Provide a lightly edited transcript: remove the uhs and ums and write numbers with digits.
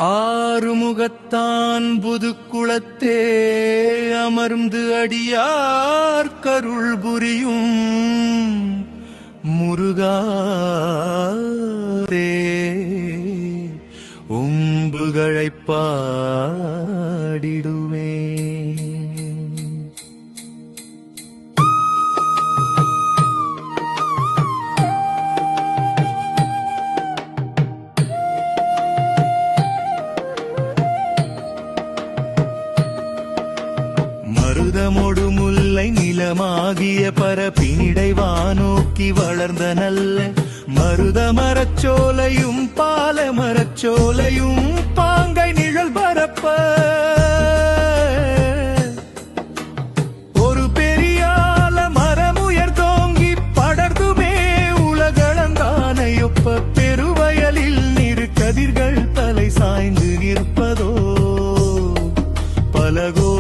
ஆறுமுகத்தான் புதுக்குளத்தே அமர்ந்து அடியார் கருள் புரியும் முருகாதே உம்புகளைப் பாடிடுவே. மருதமொடு முல்லை நிலமாகிய பரப்பினிடை வானோக்கி வளர்ந்த நல்ல மருத மரச்சோலையும் பால மரச்சோலையும் பாங்கை நிழல் பரப்ப ஒரு பெரியால மரமுயர் தோங்கி படர்ந்துமே உலகளந்தானையொப்ப பெருவயலில் நிறு கதிர்கள் தலை சாய்ந்து நிற்பதோ பலகோ